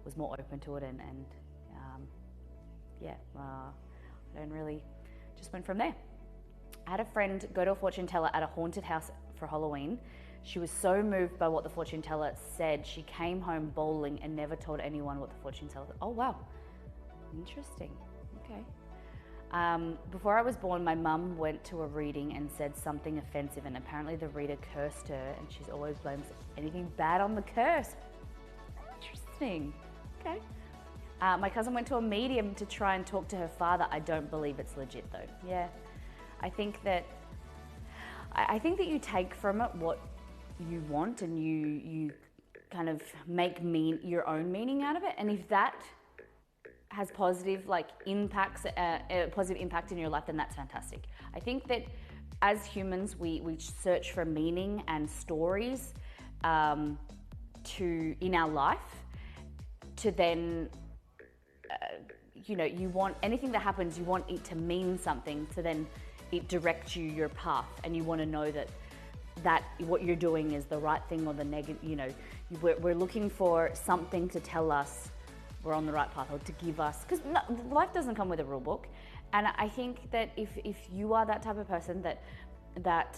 was more open to it, and yeah, I don't really, just went from there. I had a friend go to a fortune teller at a haunted house for Halloween. She was so moved by what the fortune teller said, she came home bawling and never told anyone what the fortune teller said. Oh wow, interesting, okay. Before I was born, my mum went to a reading and said something offensive, and apparently the reader cursed her, and she's always blames anything bad on the curse. Interesting, okay. My cousin went to a medium to try and talk to her father. I don't believe it's legit though. Yeah, I think that you take from it what you want, and you kind of make your own meaning out of it. And if that has positive impacts, a positive impact in your life, then that's fantastic. I think that as humans, we search for meaning and stories in our life to then. You want anything that happens, you want it to mean something, so then it directs your path, and you want to know that what you're doing is the right thing or the negative. We're looking for something to tell us we're on the right path, or to give us, because life doesn't come with a rule book. And I think that if you are that type of person that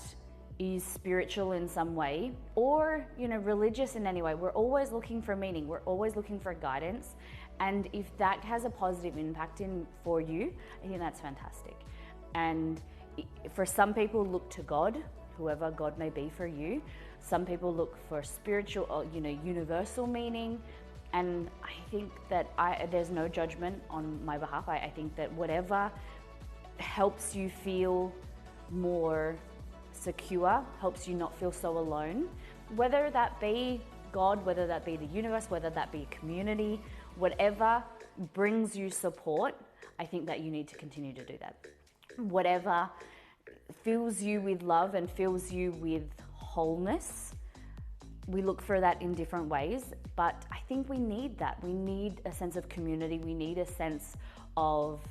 is spiritual in some way, or religious in any way, we're always looking for meaning, we're always looking for guidance. And if that has a positive impact for you, I think that's fantastic. And for some people, look to God, whoever God may be for you. Some people look for spiritual, universal meaning. And I think that there's no judgment on my behalf. I think that whatever helps you feel more secure, helps you not feel so alone, whether that be God, whether that be the universe, whether that be community, whatever brings you support, I think that you need to continue to do that. Whatever fills you with love and fills you with wholeness, we look for that in different ways, but I think we need that. We need a sense of community. We need a sense of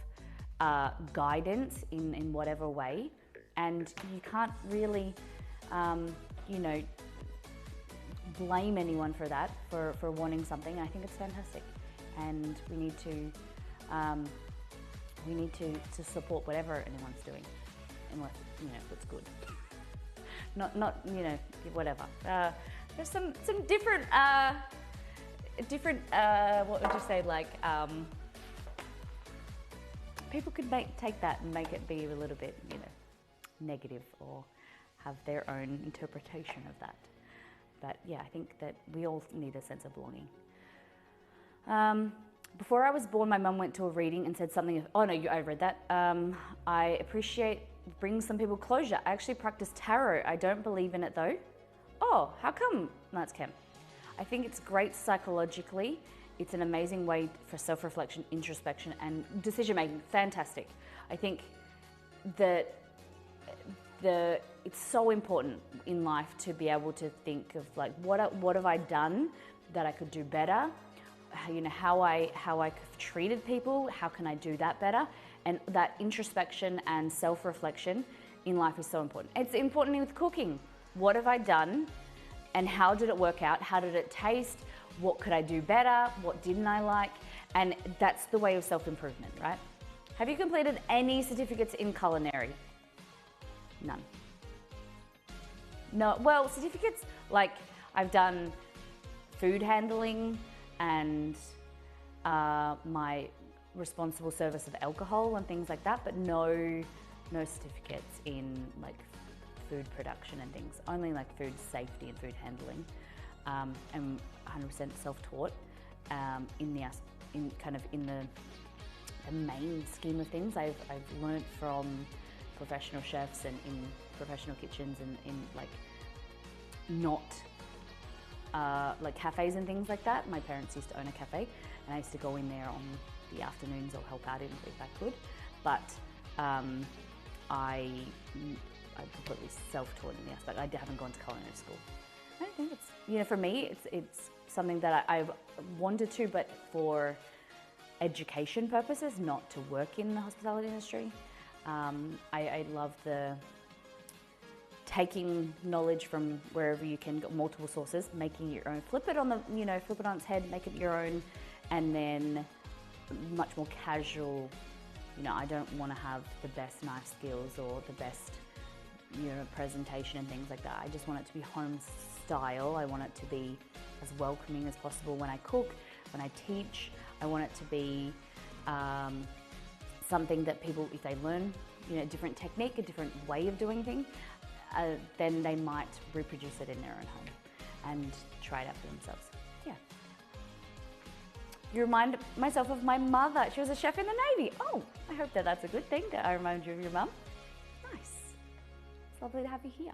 guidance in whatever way. And you can't really, blame anyone for that, for wanting something. I think it's fantastic. And we need to support whatever anyone's doing, unless it's good. Not whatever. There's some different what would you say, people could take that and make it be a little bit negative, or have their own interpretation of that. But yeah, I think that we all need a sense of belonging. Before I was born, my mum went to a reading and said something. I read that. I appreciate brings some people closure. I actually practice tarot. I don't believe in it though. Oh, how come? That's Kim. I think it's great psychologically. It's an amazing way for self-reflection, introspection, and decision-making. Fantastic. I think that it's so important in life to be able to think of what have I done that I could do better? How I treated people, how can I do that better? And that introspection and self-reflection in life is so important. It's important with cooking. What have I done and how did it work out? How did it taste? What could I do better? What didn't I like? And that's the way of self-improvement, right? Have you completed any certificates in culinary? None. No, well, certificates, I've done food handling and my responsible service of alcohol and things like that, but no certificates in food production and things. Only food safety and food handling. I'm 100% self-taught in the main scheme of things. I've learned from professional chefs and in professional kitchens and in not cafes and things like that. My parents used to own a cafe, and I used to go in there on the afternoons or help out if I could. But I'm completely self-taught in the aspect. I haven't gone to culinary school. I don't think it's, for me, it's something that I've wanted to, but for education purposes, not to work in the hospitality industry. I love taking knowledge from wherever you can, get multiple sources, making your own, flip it on its head, make it your own, and then much more casual. You know, I don't want to have the best knife skills or the best, you know, presentation and things like that. I just want it to be home style. I want it to be as welcoming as possible when I cook, when I teach. I want it to be something that people, if they learn, you know, a different technique, a different way of doing things, then they might reproduce it in their own home and try it out for themselves. Yeah. You remind myself of my mother. She was a chef in the Navy. Oh, I hope that that's a good thing, that I remind you of your mum. Nice. It's lovely to have you here.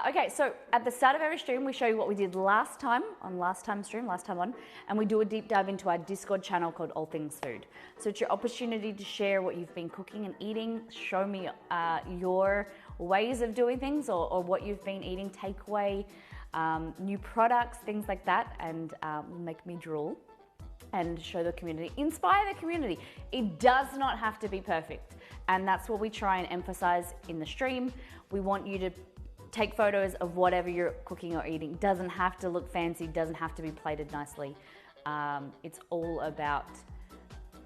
Okay, so at the start of every stream, we show you what we did last time on last time's stream, last time on, and we do a deep dive into our Discord channel called All Things Food. So it's your opportunity to share what you've been cooking and eating, show me your ways of doing things or what you've been eating, takeaway, new products, things like that, and make me drool and show the community, inspire the community. It does not have to be perfect, and that's what we try and emphasize in the stream. We want you to take photos of whatever you're cooking or eating. Doesn't have to look fancy, doesn't have to be plated nicely. It's all about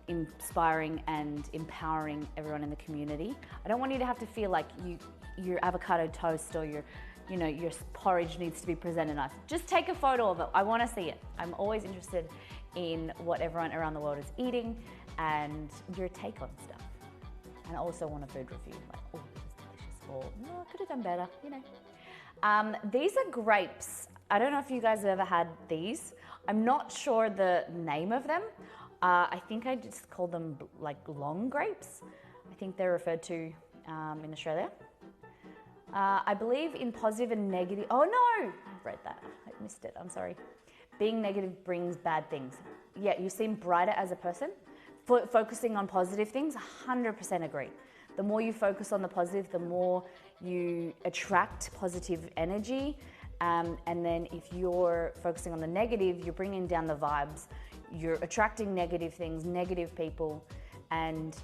inspiring and empowering everyone in the community. I don't want you to have to feel like your avocado toast or your porridge needs to be presented nice. Just take a photo of it. I want to see it. I'm always interested in what everyone around the world is eating and your take on stuff. And I also want a food review, like, oh, this is delicious, or no, I could have done better, you know. These are grapes. I don't know if you guys have ever had these. I'm not sure the name of them. I think I just call them like long grapes. I think they're referred to in Australia. I believe in positive and negative. Oh no, I've read that. I missed it. I'm sorry. Being negative brings bad things. Yeah, you seem brighter as a person. Focusing on positive things, 100% agree. The more you focus on the positive, the more you attract positive energy. And then if you're focusing on the negative, you're bringing down the vibes. You're attracting negative things, negative people. And,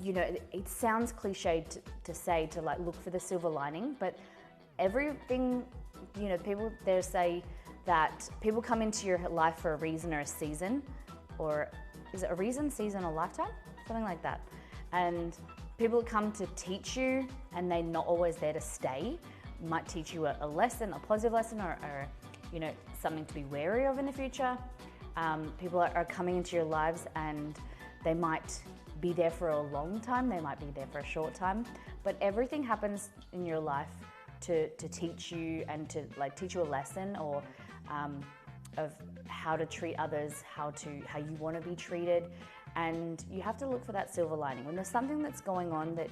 you know, it sounds cliche to say to like look for the silver lining, but everything, you know, people there say that people come into your life for a reason or a season, or is it a reason, season, or lifetime? Something like that. And people come to teach you, and they're not always there to stay. Might teach you a lesson, a positive lesson, or you know, something to be wary of in the future. People are coming into your lives, and they might be there for a long time, they might be there for a short time, but everything happens in your life to teach you and to like teach you a lesson or of how to treat others, how you want to be treated, and you have to look for that silver lining. When there's something that's going on that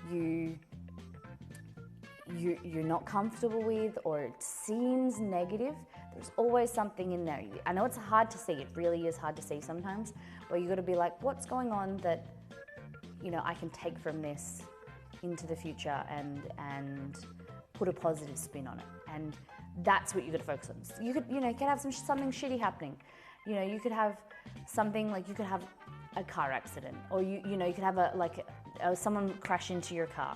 you're not comfortable with, or it seems negative, there's always something in there. I know it's hard to see, it really is hard to see sometimes, but you got to be like, what's going on that, you know, I can take from this into the future and put a positive spin on it. And that's what you got to focus on. You could have something shitty happening. You know, you could have something like, you could have a car accident, or you could have someone crash into your car.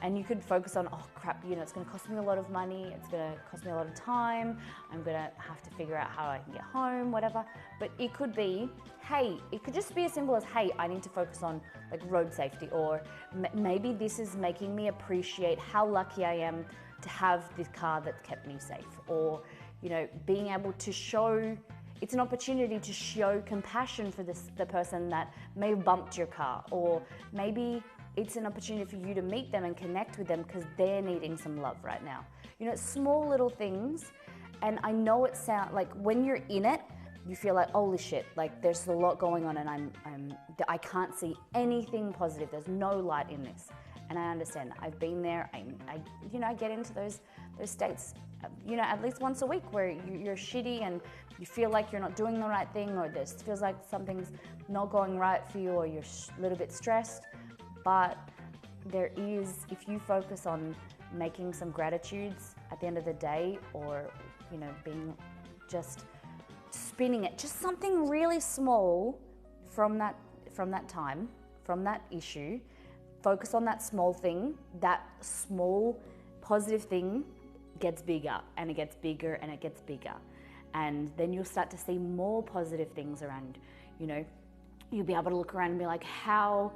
And you could focus on, oh crap, you know, it's going to cost me a lot of money, it's going to cost me a lot of time, I'm going to have to figure out how I can get home, whatever. But it could be, hey, it could just be as simple as, hey, I need to focus on like road safety, or maybe this is making me appreciate how lucky I am to have this car that's kept me safe. Or, you know, being able to show, it's an opportunity to show compassion for the person that may have bumped your car, or maybe it's an opportunity for you to meet them and connect with them because they're needing some love right now. You know, it's small little things. And I know it sounds like when you're in it, you feel like, holy shit, like there's a lot going on and I can't see anything positive. There's no light in this. And I understand. I've been there. I get into those states, you know, at least once a week where you're shitty and you feel like you're not doing the right thing, or this feels like something's not going right for you, or you're a little bit stressed. But there is, if you focus on making some gratitudes at the end of the day, or, you know, being just spinning it, just something really small from that time, from that issue, focus on that small thing, that small positive thing gets bigger and it gets bigger and it gets bigger. And then you'll start to see more positive things around, you know. You'll be able to look around and be like, how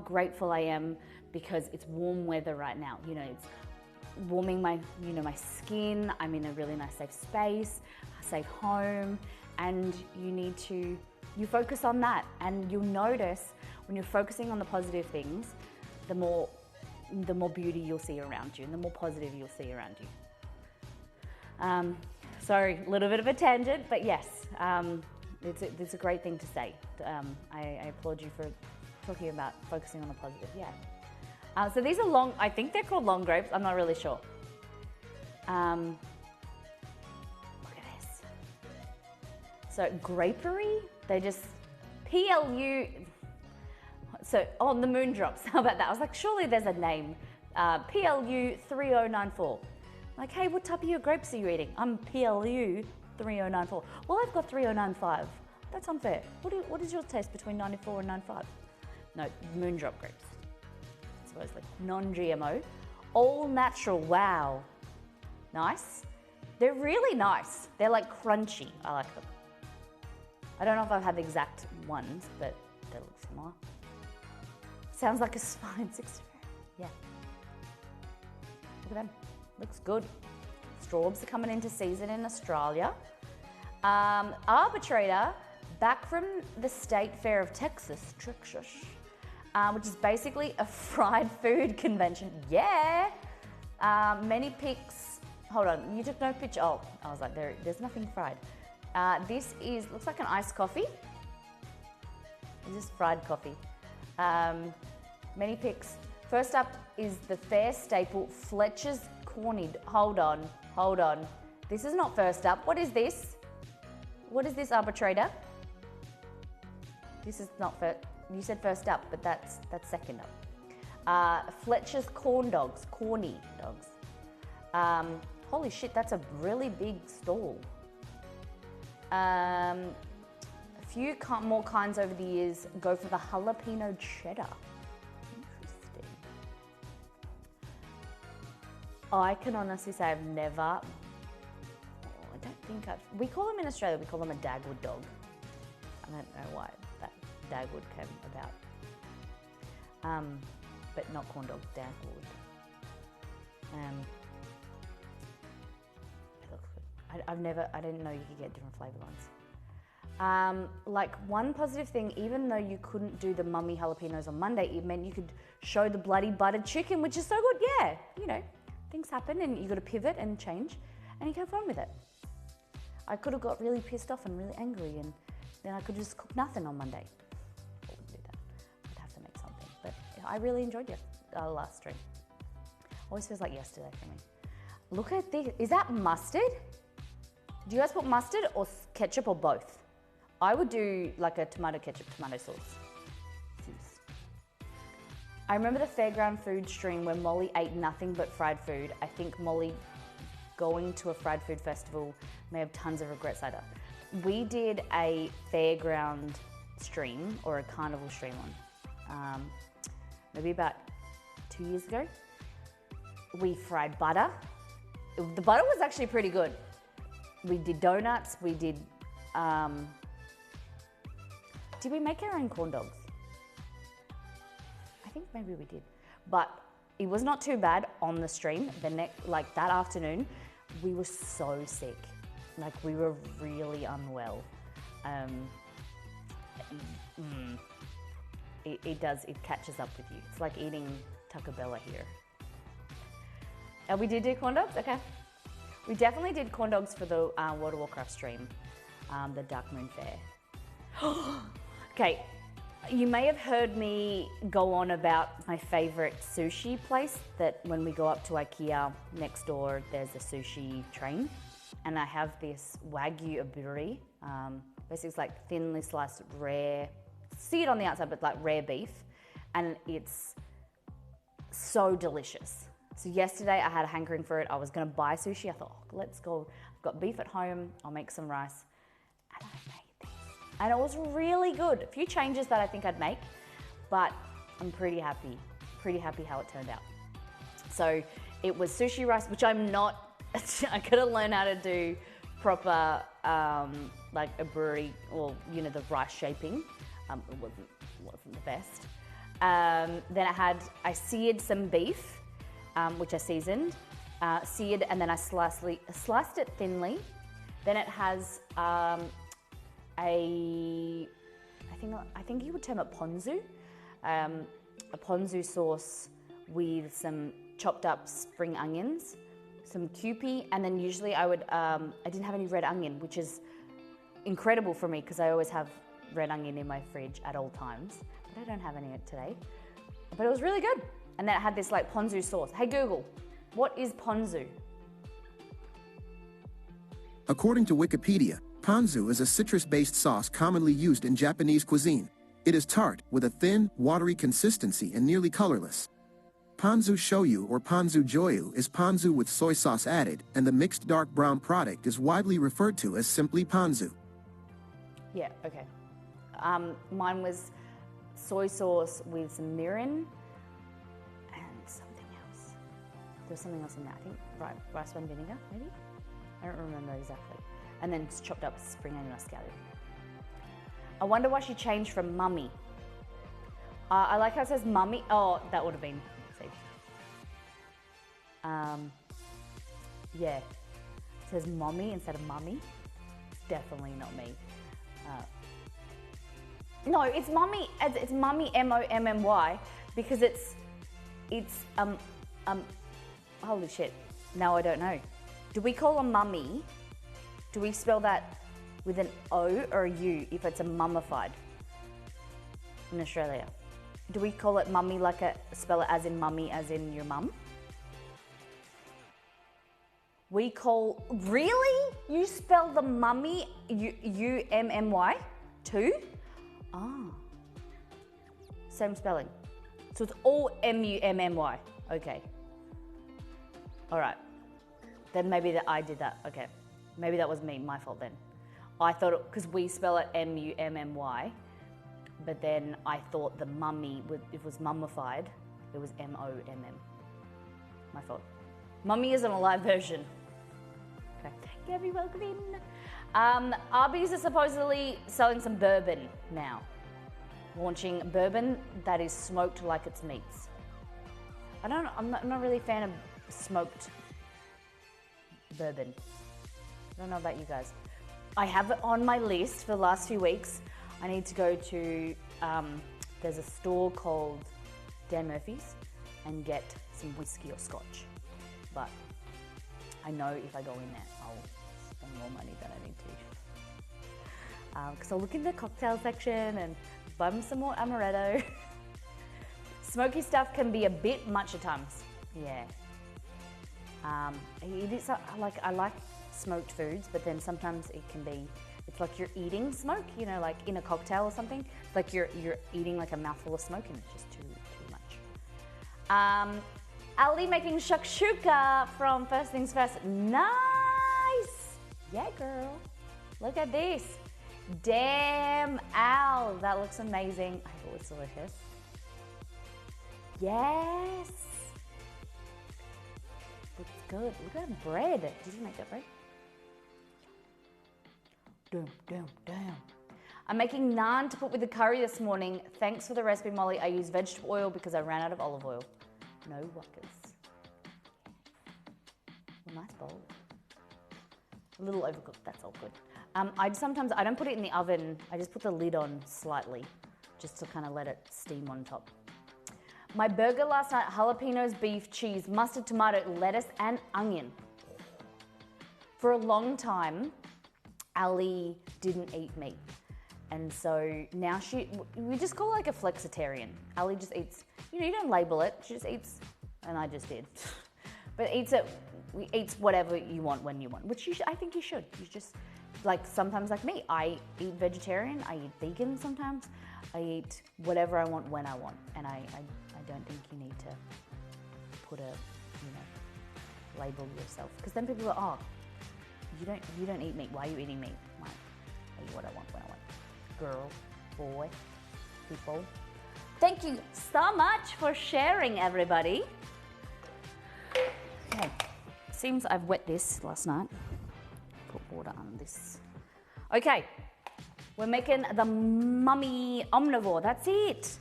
grateful I am because it's warm weather right now. You know, it's warming my skin. I'm in a really nice safe space, a safe home, and you focus on that, and you'll notice when you're focusing on the positive things, the more beauty you'll see around you, and the more positive you'll see around you. Sorry, a little bit of a tangent, but yes, it's a great thing to say. I applaud you for talking about focusing on the positive. Yeah. So these are long. I think they're called long grapes. I'm not really sure. Look at this. So grapery. They just PLU. So on the moon drops. How about that? I was like, surely there's a name. PLU 3094. Like, hey, what type of your grapes are you eating? I'm PLU 3094. Well, I've got 3095. That's unfair. What is your taste between 94 and 95? No, moondrop grapes. Supposedly non-GMO, all natural. Wow, nice. They're really nice. They're like crunchy. I like them. I don't know if I've had the exact ones, but they look similar. Sounds like a spine 60. Yeah. Look at them. Looks good. Strawbs are coming into season in Australia. Arbitrator, back from the State Fair of Texas, which is basically a fried food convention. Yeah. Many pics. Hold on, you took no picture. Oh, I was like, there's nothing fried. This looks like an iced coffee. This is fried coffee. Many pics. First up is the fair staple, Fletcher's Corny. Hold on. This is not first up. What is this? What is this, arbitrator? This is not first. You said first up, but that's second up. Fletcher's Corny dogs. Holy shit, that's a really big stall. A few more kinds over the years go for the jalapeno cheddar. Interesting. I can honestly say I've never. We call them in Australia, we call them a Dagwood dog. I don't know why that Dagwood came about. But not corn dog, Dagwood. It looks good. I didn't know you could get different flavour ones. Like one positive thing, even though you couldn't do the mummy jalapenos on Monday, it meant you could show the bloody buttered chicken, which is so good. Yeah, you know, things happen and you got to pivot and change, and you can have fun with it. I could have got really pissed off and really angry, and then I could just cook nothing on Monday. I wouldn't do that. I'd have to make something. But I really enjoyed it last stream. Always feels like yesterday for me. Look at this. Is that mustard? Do you guys put mustard or ketchup or both? I would do like a tomato ketchup, tomato sauce. I remember the fairground food stream where Molly ate nothing but fried food. I think Molly going to a fried food festival may have tons of regrets later. We did a fairground stream or a carnival stream maybe about 2 years ago. We fried butter. The butter was actually pretty good. We did donuts. We did we make our own corn dogs? I think maybe we did, but it was not too bad on the stream. That afternoon, we were so sick. Like we were really unwell. It catches up with you. It's like eating Taco Bell here. And we did do corn dogs, okay. We definitely did corn dogs for the World of Warcraft stream, the Dark Moon Fair. Okay, you may have heard me go on about my favorite sushi place that when we go up to IKEA next door, there's a sushi train. And I have this Wagyu aburi. Basically it's like thinly sliced rare, see it on the outside, but like rare beef. And it's so delicious. So yesterday I had a hankering for it. I was gonna buy sushi. I thought, oh, let's go. I've got beef at home. I'll make some rice. And I made this. And it was really good. A few changes that I think I'd make, but I'm pretty happy how it turned out. So it was sushi rice, which I'm not, I gotta learn how to do proper, like a brewery, or you know, the rice shaping. It wasn't the best. Then I seared some beef, which I seasoned, seared, and then I sliced it thinly. Then it has I think you would term it ponzu, a ponzu sauce with some chopped up spring onions, some Kewpie, and then usually I didn't have any red onion, which is incredible for me because I always have red onion in my fridge at all times, but I don't have any today. But it was really good. And then it had this like ponzu sauce. Hey Google, what is ponzu? According to Wikipedia, ponzu is a citrus-based sauce commonly used in Japanese cuisine. It is tart, with a thin, watery consistency and nearly colorless. Ponzu shoyu or ponzu joyu is ponzu with soy sauce added, and the mixed dark brown product is widely referred to as simply ponzu. Yeah, okay. Mine was soy sauce with some mirin and something else. There was something else in there. I think rice wine vinegar, maybe? I don't remember exactly. And then it's chopped up spring onion or scallion. I wonder why she changed from mummy. I like how it says mummy. Oh, that would have been, see. Yeah, it says mommy instead of mummy. It's definitely not me. No, it's mummy. It's mummy, M-O-M-M-Y, because it's holy shit. Now I don't know. Do we call a mummy? Do we spell that with an O or a U if it's a mummified in Australia? Do we call it mummy like spell it as in mummy as in your mum? We call, really? You spell the mummy U-M-M-Y too? Ah, same spelling. So it's all M-U-M-M-Y. Okay. All right. Then maybe that I did that. Okay. Maybe that was me, my fault then. I thought, because we spell it M-U-M-M-Y, but then I thought the mummy, it was mummified, it was M-O-M-M. My fault. Mummy isn't a live version. Okay. Gabby, welcome in. Arby's is supposedly selling some bourbon now. Launching bourbon that is smoked like it's meats. I'm not really a fan of smoked bourbon. I don't know about you guys. I have it on my list for the last few weeks. I need to go to, there's a store called Dan Murphy's and get some whiskey or scotch. But I know if I go in there, I'll spend more money than I need to. Because I'll look in the cocktail section and buy some more amaretto. Smoky stuff can be a bit much at times. Yeah. It is like, I like smoked foods, but then sometimes it can be, it's like you're eating smoke, you know, like in a cocktail or something. It's like you're eating like a mouthful of smoke and it's just too much. Ali making shakshuka from First Things First. Nice! Yeah, girl. Look at this. Damn, Al, that looks amazing. I hope it looks delicious. Yes. Looks good. Look at that bread. Did you make that bread? Damn. I'm making naan to put with the curry this morning. Thanks for the recipe, Molly. I use vegetable oil because I ran out of olive oil. No wuckers. Well, nice bowl. A little overcooked, that's all good. I don't put it in the oven. I just put the lid on slightly, just to kind of let it steam on top. My burger last night, jalapenos, beef, cheese, mustard, tomato, lettuce, and onion. For a long time, Ali didn't eat meat. And so now we just call her like a flexitarian. Ali just eats, you don't label it, she just eats, and I just did. But eats whatever you want when you want, which I think you should. You just, like sometimes like me, I eat vegetarian, I eat vegan sometimes, I eat whatever I want when I want. And I don't think you need to put a, label yourself. Because then people are, oh, you don't eat meat, why are you eating meat? I eat what I want when I want. Girl, boy, people. Thank you so much for sharing, everybody. Okay, seems I've wet this last night. Put water this. Okay, we're making the mummy omnivore. That's it.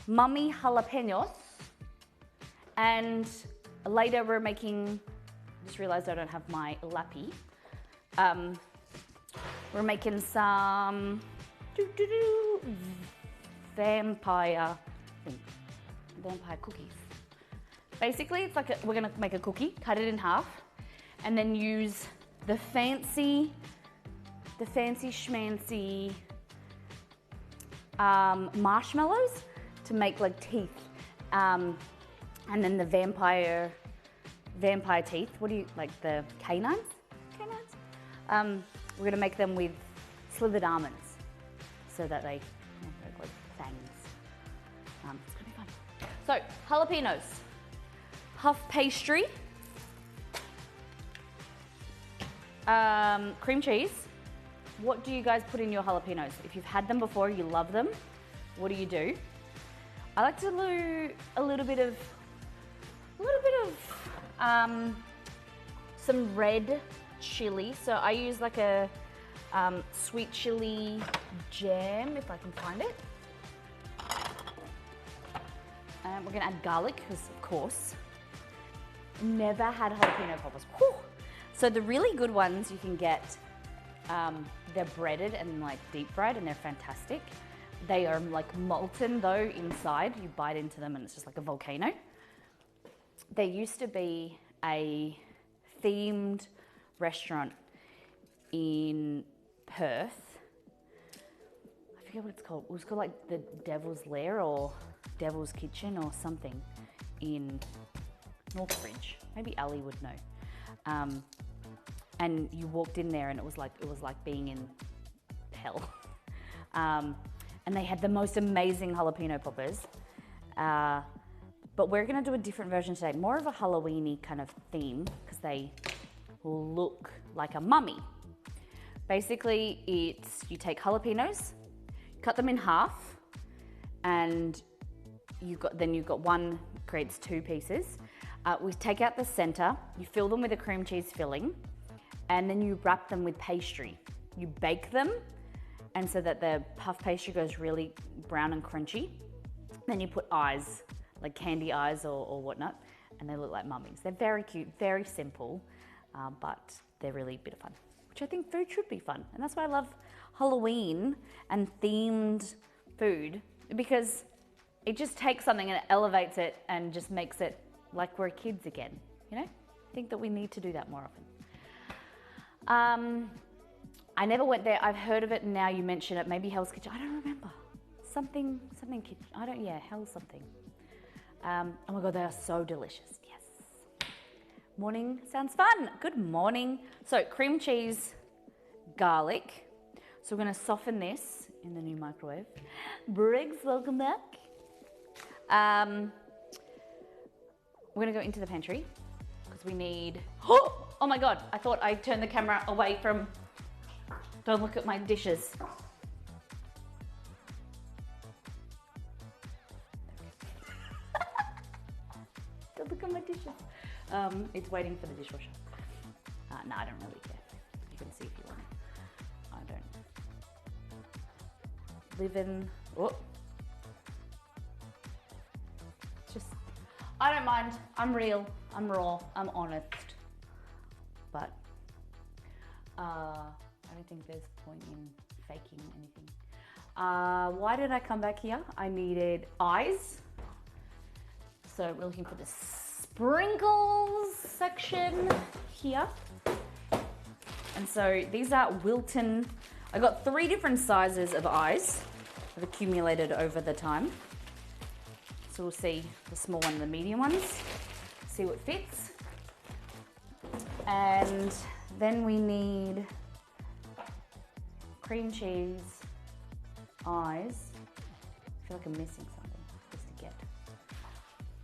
Mummy jalapenos. And later we're making, just realized I don't have my lappy. We're making some vampire cookies. Basically, it's like we're gonna make a cookie, cut it in half, and then use the fancy schmancy marshmallows to make like teeth, and then the vampire teeth. What do you like? The canines? We're gonna make them with slivered almonds, so that they look like fangs. It's gonna be fun. So jalapenos, puff pastry, cream cheese. What do you guys put in your jalapenos? If you've had them before, you love them, what do? I like to do a little bit of some red chili. So I use like a sweet chili jam, if I can find it. We're gonna add garlic, because of course. Never had jalapeno poppers. Whew. So the really good ones you can get, they're breaded and like deep fried, and they're fantastic. They are like molten though inside. You bite into them and it's just like a volcano. There used to be a themed restaurant in Perth. I forget what it's called. It was called like the Devil's Lair or Devil's Kitchen or something in Northbridge. Maybe Ali would know. And you walked in there and it was like being in hell. And they had the most amazing jalapeno poppers. But we're gonna do a different version today, more of a Halloween-y kind of theme, because they will look like a mummy. Basically, you take jalapenos, cut them in half, and you've got one creates two pieces. We take out the center, you fill them with a cream cheese filling, and then you wrap them with pastry. You bake them, and so that the puff pastry goes really brown and crunchy. Then you put eyes, like candy eyes or whatnot, and they look like mummies. They're very cute, very simple, but they're really a bit of fun, which I think food should be fun. And that's why I love Halloween and themed food, because it just takes something and it elevates it and just makes it like we're kids again, you know? I think that we need to do that more often. I never went there. I've heard of it, and now you mention it. Maybe Hell's Kitchen. I don't remember. Something kitchen. Hell something. Oh my God, they are so delicious. Yes. Morning sounds fun. Good morning. So cream cheese, garlic. So we're gonna soften this in the new microwave. Briggs, welcome back. We're gonna go into the pantry because we need, oh my God, I thought I turned the camera away from, don't look at my dishes. Don't look at my dishes. It's waiting for the dishwasher. No, I don't really care. You can see if you want. I don't. Live in, just, I don't mind. I'm real, I'm raw, I'm honest. But I don't think there's a point in faking anything. Why did I come back here? I needed eyes. So we're looking for the sprinkles section here. And so these are Wilton. I got 3 different sizes of eyes that have accumulated over the time. So we'll see the small one and the medium ones, see what fits. And then we need cream cheese, eyes. I feel like I'm missing something just to get.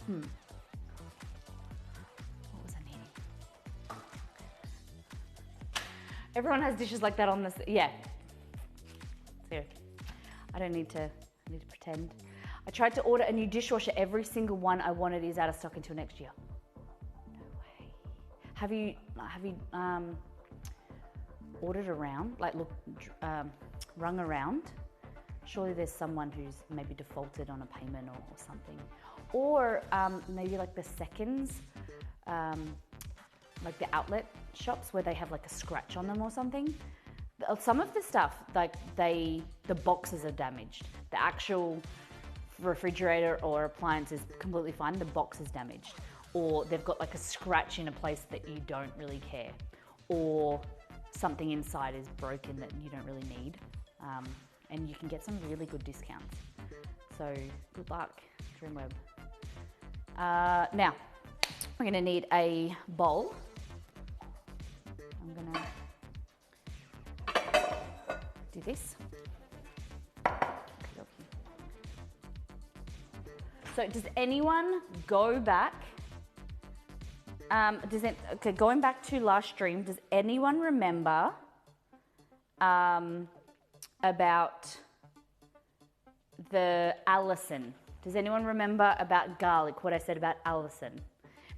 What was I needing? Everyone has dishes like that on this. Yeah. So I don't need to. I need to pretend. I tried to order a new dishwasher. Every single one I wanted is out of stock until next year. No way. Have you ordered around, like rung around, surely there's someone who's maybe defaulted on a payment or something. Or maybe like the seconds, like the outlet shops where they have like a scratch on them or something. Some of the stuff, like the boxes are damaged. The actual refrigerator or appliance is completely fine, the box is damaged. Or they've got like a scratch in a place that you don't really care. Or something inside is broken that you don't really need. And you can get some really good discounts. So good luck, Dreamweb. Now, we're gonna need a bowl. I'm gonna do this. So does anyone go back, going back to last stream, does anyone remember about the Allison? Does anyone remember about garlic, what I said about Allison?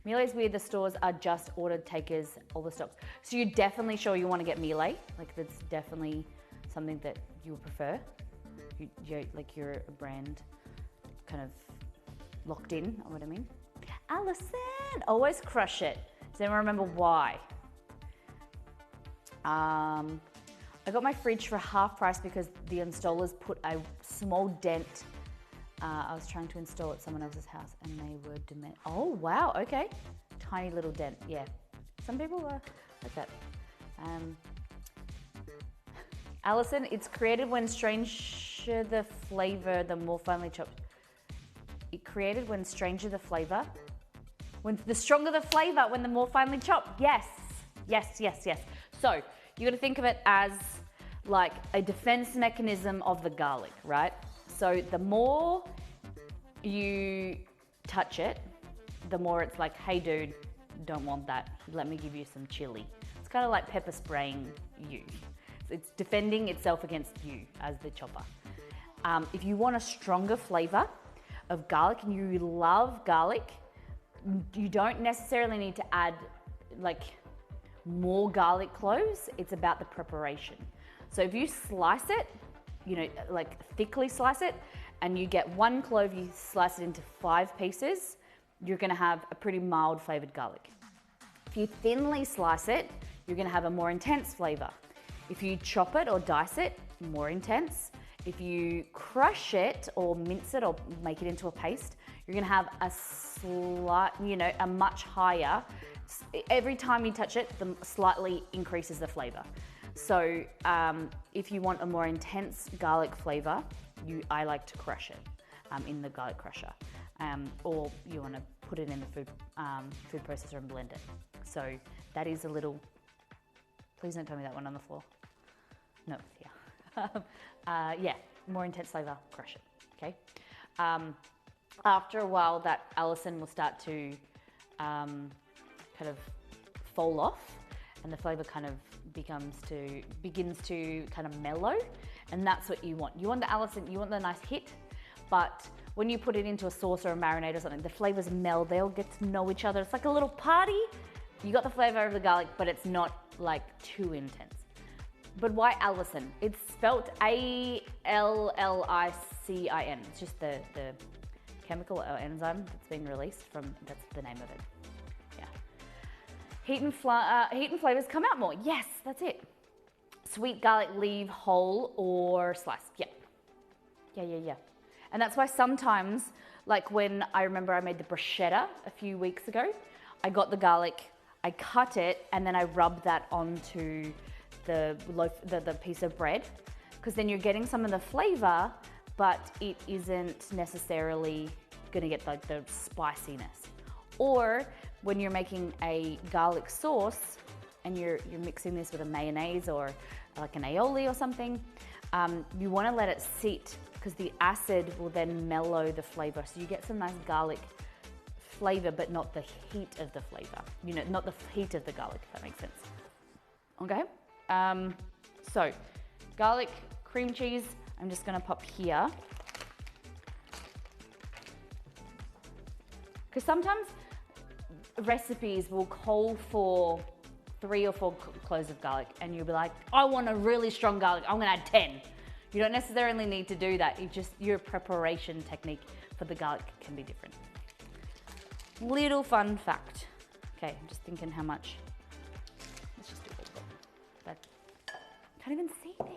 Miele's weird, the stores are just ordered takers, all the stocks. So you're definitely sure you want to get Miele? Like that's definitely something that you would prefer? You're a brand kind of locked in, know what I mean? Allison, always crush it. Does anyone remember why? I got my fridge for half price because the installers put a small dent. I was trying to install at someone else's house and they were dement. Oh wow, okay. Tiny little dent, yeah. Some people are like that. Allison, it's created when stranger the flavor, the more finely chopped. It created when stranger the flavor. When the stronger the flavor, when the more finely chopped. Yes, yes, yes, yes. So you gotta think of it as like a defense mechanism of the garlic, right? So the more you touch it, the more it's like, hey dude, don't want that. Let me give you some chili. It's kind of like pepper spraying you. It's defending itself against you as the chopper. If you want a stronger flavor of garlic and you love garlic, you don't necessarily need to add like more garlic cloves. It's about the preparation. So if you slice it, you know, like thickly slice it, and you get 1 clove, you slice it into 5 pieces, you're gonna have a pretty mild flavored garlic. If you thinly slice it, you're gonna have a more intense flavor. If you chop it or dice it, more intense. If you crush it or mince it or make it into a paste, you're gonna have a a much higher, every time you touch it, the slightly increases the flavor. So if you want a more intense garlic flavor, I like to crush it in the garlic crusher. Or you wanna put it in the food processor and blend it. So that is a little, please don't tell me that one on the floor. No, yeah. Yeah, more intense flavor, crush it, okay? After a while, that Allison will start to kind of fall off and the flavor kind of begins to kind of mellow, and that's what you want. You want the Allison, you want the nice hit, but when you put it into a sauce or a marinade or something, the flavors meld, they all get to know each other. It's like a little party. You got the flavor of the garlic, but it's not like too intense. But why Allison? It's spelt A-L-L-I-C-I-N. It's just the chemical or enzyme that's been released from, that's the name of it. Yeah. Heat and flavors come out more. Yes, that's it. Sweet garlic, leave whole or sliced. Yeah. Yeah. And that's why sometimes, like when I remember I made the bruschetta a few weeks ago, I got the garlic, I cut it, and then I rubbed that onto the piece of bread, because then you're getting some of the flavor, but it isn't necessarily gonna get like the spiciness. Or when you're making a garlic sauce and you're mixing this with a mayonnaise or like an aioli or something, you wanna let it sit because the acid will then mellow the flavor. So you get some nice garlic flavor, but not the heat of the flavor. You know, not the heat of the garlic, if that makes sense. Okay? So garlic, cream cheese, I'm just gonna pop here. Because sometimes recipes will call for 3 or 4 cloves of garlic, and you'll be like, I want a really strong garlic, I'm gonna add 10. You don't necessarily need to do that. Your preparation technique for the garlic can be different. Little fun fact. Okay, I'm just thinking how much. Let's just do all of them. But I can't even see this.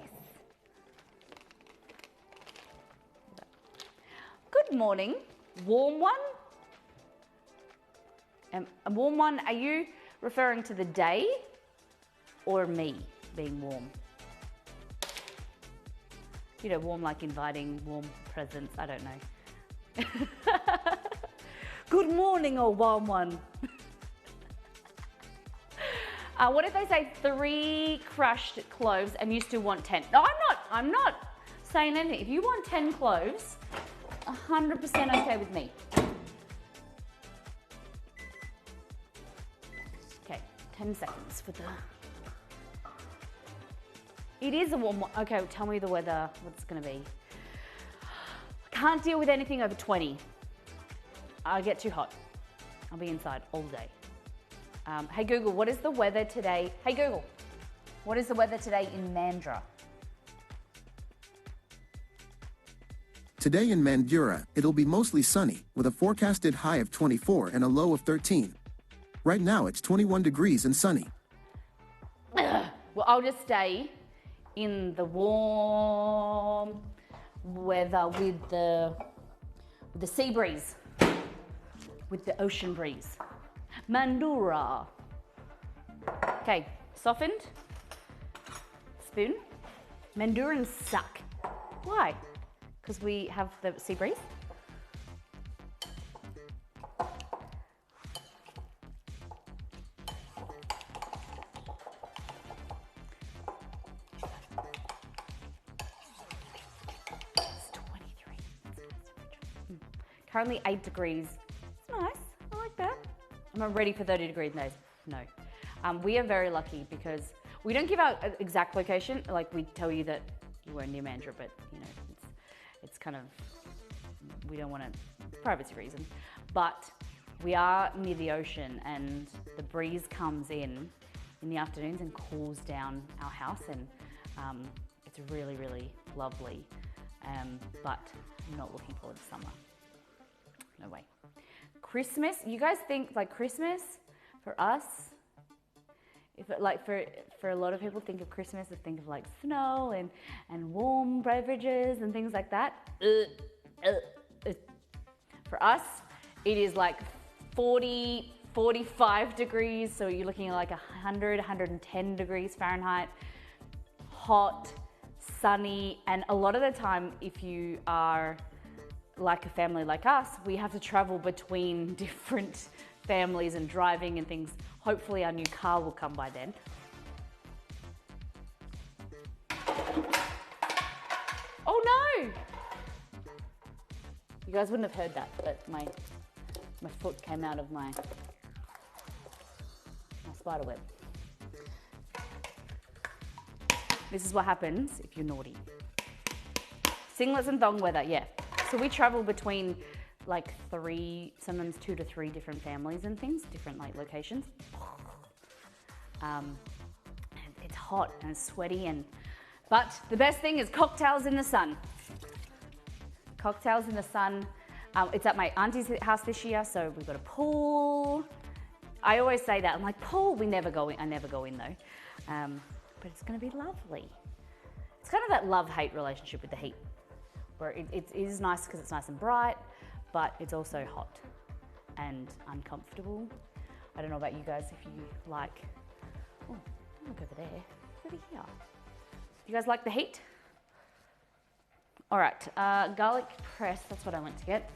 Good morning, warm one. A warm one, are you referring to the day or me being warm? You know, warm like inviting warm presents, I don't know. Good morning, oh warm one. What if they say 3 crushed cloves and you still want 10? No, I'm not saying anything. If you want 10 cloves, 100% okay with me. Okay, 10 seconds for the... It is a warm one. Okay, tell me the weather, what it's gonna be. Can't deal with anything over 20. I get too hot. I'll be inside all day. Hey Google, what is the weather today? Hey Google, what is the weather today in Mandurah? Today in Mandurah, it'll be mostly sunny, with a forecasted high of 24 and a low of 13. Right now, it's 21 degrees and sunny. Well, I'll just stay in the warm weather with the sea breeze, with the ocean breeze. Mandurah. Okay, softened. Spoon. Mandurans suck. Why? Because we have the sea breeze? It's 23. Currently 8 degrees. It's nice. I like that. I'm not ready for 30 degrees. No. We are very lucky because we don't give out an exact location. Like we tell you that we're near Mandurah, but you know, it's kind of, we don't want to, privacy reason, but we are near the ocean and the breeze comes in the afternoons and cools down our house, and it's really, really lovely, but I'm not looking forward to summer. No way. Christmas, you guys think like Christmas for us, if it, like for a lot of people think of Christmas, they think of like snow and warm beverages and things like that. For us, it is like 40, 45 degrees. So you're looking at like 100, 110 degrees Fahrenheit, hot, sunny. And a lot of the time, if you are like a family like us, we have to travel between different families and driving and things. Hopefully our new car will come by then. Oh no! You guys wouldn't have heard that, but my foot came out of my spider web. This is what happens if you're naughty. Singlets and thong weather, yeah. So we travel between like 3, sometimes 2 to 3 different families and things, different like locations. It's hot and it's sweaty, but the best thing is cocktails in the sun. Cocktails in the sun. It's at my auntie's house this year, so we've got a pool. I always say that, I'm like, pool, we never go in, I never go in though. But it's gonna be lovely. It's kind of that love-hate relationship with the heat, where it is nice because it's nice and bright, but it's also hot and uncomfortable. I don't know about you guys if you like, oh, don't look over there, over here. You guys like the heat? All right, garlic press, that's what I went to get.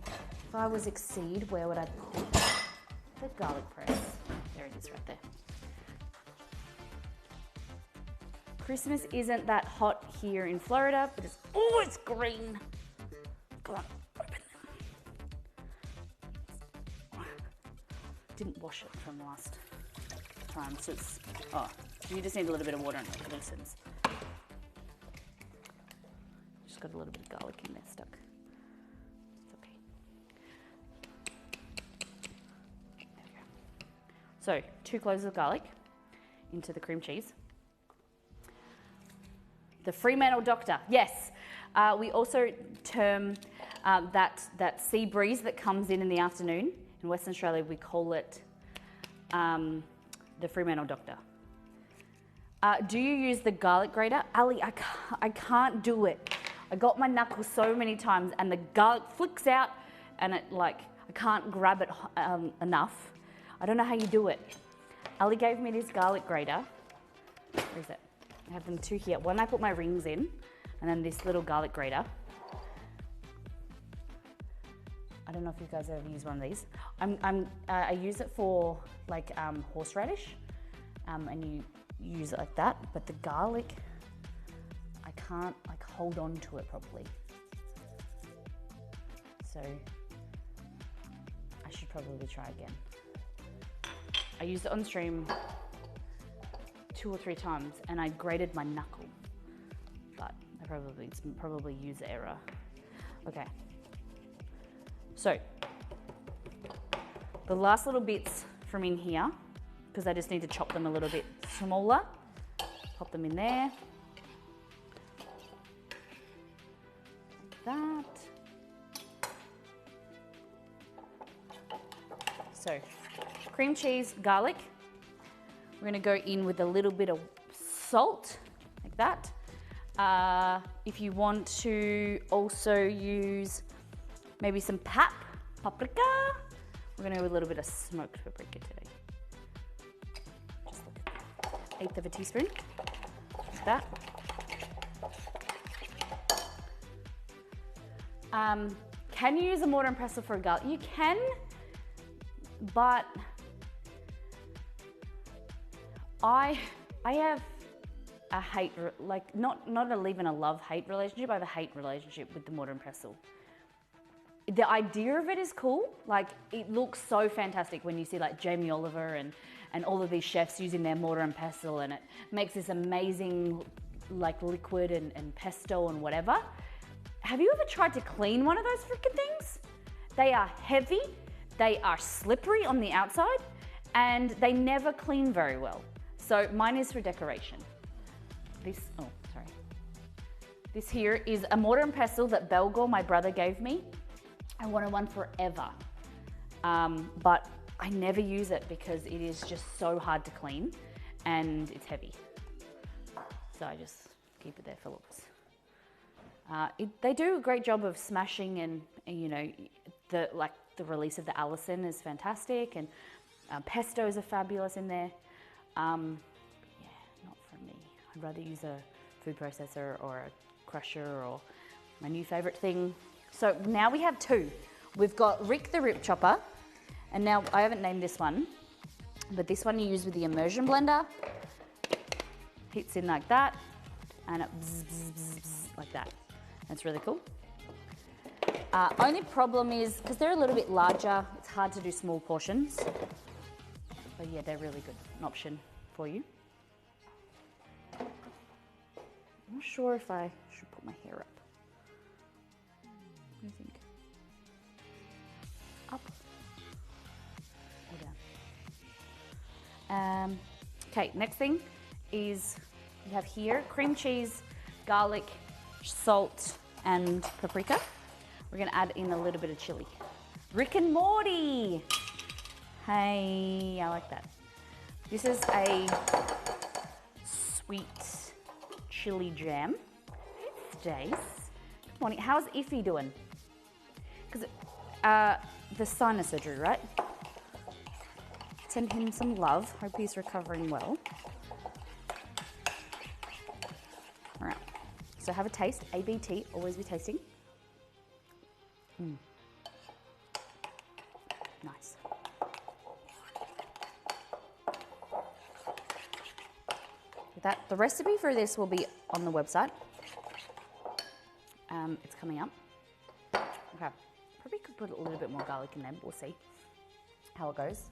If I was Exceed, where would I put the garlic press? There it is right there. Christmas isn't that hot here in Florida, but it's, oh, it's green. Come on, open them. Didn't wash it from last time, so it's, oh, you just need a little bit of water and it glistens. Just got a little bit of garlic in there stuck. It's okay. So 2 cloves of garlic into the cream cheese. The Fremantle Doctor, yes. We also term that sea breeze that comes in the afternoon. In Western Australia, we call it the Fremantle Doctor. Do you use the garlic grater? Ali, I can't do it. I got my knuckle so many times and the garlic flicks out and it I can't grab it enough. I don't know how you do it. Ali gave me this garlic grater. Where is it? I have them 2 here. One I put my rings in and then this little garlic grater. I don't know if you guys ever use one of these. I use it for horseradish and you use it like that, but the garlic, I can't hold on to it properly. So I should probably try again. I used it on stream 2 or 3 times and I grated my knuckle, but it's probably user error. Okay. So the last little bits from in here, because I just need to chop them a little bit smaller, pop them in there. Like that. So cream cheese, garlic. We're gonna go in with a little bit of salt, like that. If you want to also use maybe some paprika. We're gonna do a little bit of smoked paprika today. Just like 1/8 of a teaspoon, like that. Can you use a mortar and pestle for a garlic? You can, but I have a hate, not even a love-hate relationship. I have a hate relationship with the mortar and pestle. The idea of it is cool. It looks so fantastic when you see Jamie Oliver and all of these chefs using their mortar and pestle, and it makes this amazing liquid and pesto and whatever. Have you ever tried to clean one of those freaking things? They are heavy, they are slippery on the outside, and they never clean very well. So mine is for decoration. This here is a mortar and pestle that Belgor, my brother, gave me. I wanted one forever, but I never use it because it is just so hard to clean and it's heavy. So I just keep it there for looks. They do a great job of smashing, and the release of the allicin is fantastic, and pestos are fabulous in there. Yeah, not for me. I'd rather use a food processor or a crusher or my new favorite thing. So now we have 2. We've got Rick the Rip Chopper, and now I haven't named this one, but this one you use with the immersion blender. Hits in like that, and it bzz, bzz, bzz, bzz, like that. That's really cool. Only problem is, because they're a little bit larger, it's hard to do small portions. But yeah, they're really good, an option for you. I'm not sure if I should put my hair up. What do you think? Up or down? Okay, next thing is we have here cream cheese, garlic, salt, and paprika. We're gonna add in a little bit of chili. Rick and Morty! Hey, I like that. This is a sweet chili jam. Stace. Good morning. How's Iffy doing? Because the sinus surgery, right? Send him some love. Hope he's recovering well. All right. So have a taste. ABT. Always be tasting. Nice. The recipe for this will be on the website. It's coming up. Okay, probably could put a little bit more garlic in there, but we'll see how it goes.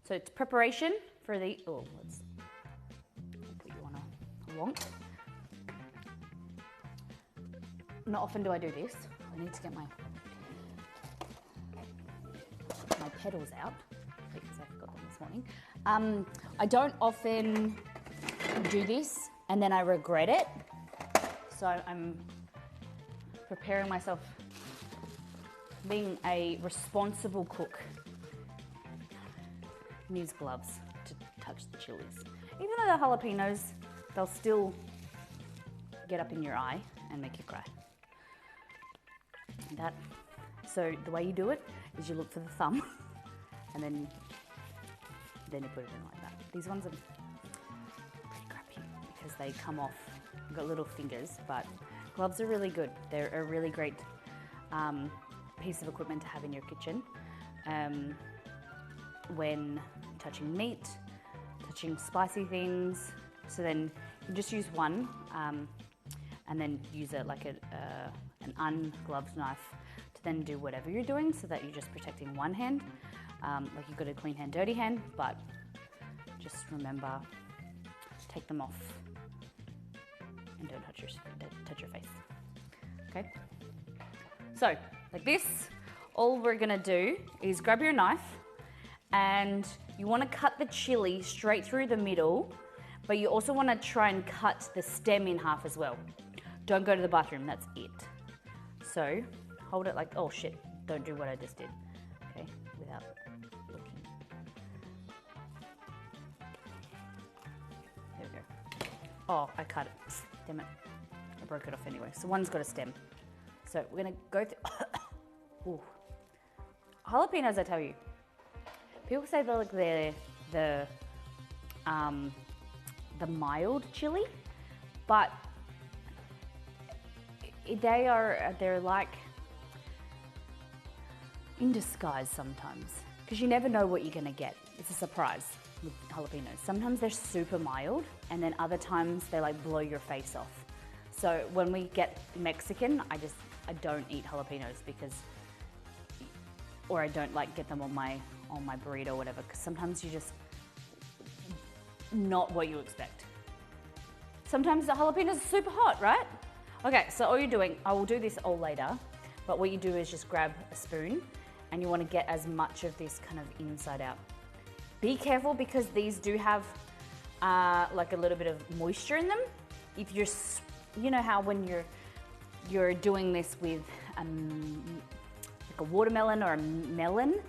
So it's preparation for the, let's put you on a wonk. Not often do I do this. I need to get my petals out because I forgot them this morning. I don't often do this and then I regret it. So I'm preparing myself, being a responsible cook. Needs gloves to touch the chilies. Even though the jalapenos, they'll still get up in your eye and make you cry. That. So the way you do it is you look for the thumb and then you put it in like that. These ones are pretty crappy because they come off. I've got little fingers, but gloves are really good. They're a really great piece of equipment to have in your kitchen when touching meat, touching spicy things. So then you just use one and then use it like an ungloved knife to then do whatever you're doing, so that you're just protecting one hand. Like you've got a clean hand, dirty hand, but just remember, take them off and don't touch your face. Okay? So, like this, all we're gonna do is grab your knife and you wanna cut the chili straight through the middle, but you also wanna try and cut the stem in half as well. Don't go to the bathroom, that's it. So, hold it like, oh shit, don't do what I just did. Okay, without looking. There we go. Oh, I cut it, damn it. I broke it off anyway. So one's got a stem. So we're gonna go through, ooh. Jalapenos, I tell you, people say they're like the mild chili, but they're like in disguise sometimes, because you never know what you're gonna get. It's a surprise with jalapenos. Sometimes they're super mild, and then other times they like blow your face off. So when we get Mexican, I don't eat jalapenos because, or I don't like get them on my burrito or whatever, because sometimes you just not what you expect. Sometimes the jalapenos are super hot, right? Okay, so all you're doing, I will do this all later, but what you do is just grab a spoon and you want to get as much of this kind of inside out. Be careful because these do have like a little bit of moisture in them. If you're, you know how when you're doing this with like a watermelon or a melon,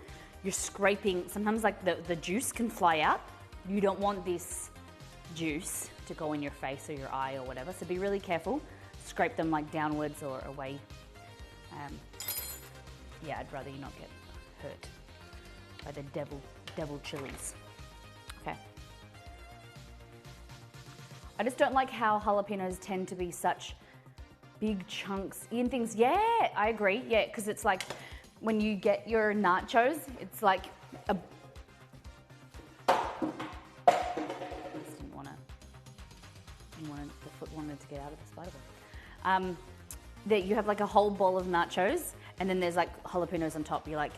you're scraping, sometimes like the juice can fly out. You don't want this juice to go in your face or your eye or whatever, so be really careful. Scrape them like downwards or away. Yeah, I'd rather you not get hurt by the devil chilies. Okay. I just don't like how jalapenos tend to be such big chunks in things. Yeah, I agree. Yeah, because it's like when you get your nachos, it's like a... the foot wanted to get out of the spider web. That you have like a whole bowl of nachos and then there's like jalapenos on top. You're like,